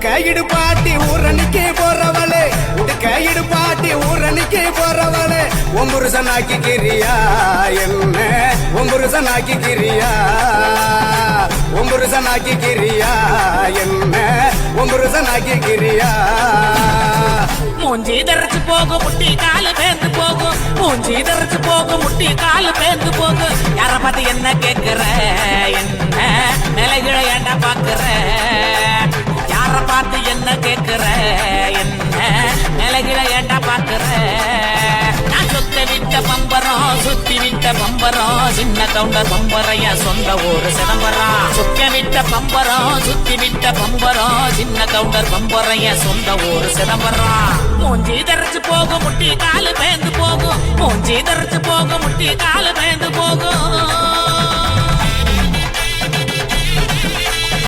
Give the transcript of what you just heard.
உடுக்கையிடு பாட்டி ஊரணிக்கு போறவளே உடுக்கையிடு பாட்டி ஊரணிக்கு போறவளே ஒம்புருசனாக்கி கிரியா என்ன ஒம்புருசனாக்கி கிரியா ஒம்புருசனாக்கி கிரியா என்ன ஒம்புருசனாக்கி கிரியா மூஞ்சி தரைச்சு போகும் முட்டி காலு பேந்து போகும் மூஞ்சி தரைச்சு போகும் முட்டி காலு பேந்து போகும் யார பார்த்து என்ன கேக்குற என்ன நிலைகளை ஏண்டா பாக்குற யார பார்த்து என்ன கேக்குற என்ன நிலைகளை ஏண்டா பாக்குற நான் சுத்த விட்ட பம்பரம் சுத்தி விட்ட பம்பரம் சின்ன கவுண்டர் பம்பரைய சொந்த ஊரு சிதம்பரம் சுத்த விட்ட பம்பரம் சுத்தி விட்ட பம்பரம் சின்ன கவுண்டர் பம்பரைய சொந்த ஊரு சிதம்பரம் மூஞ்சி தரைச்சு போகும் முட்டி காலு பேந்து போகும் மூஞ்சி தரைச்சு போகும் முட்டி காலு பேந்து போகும்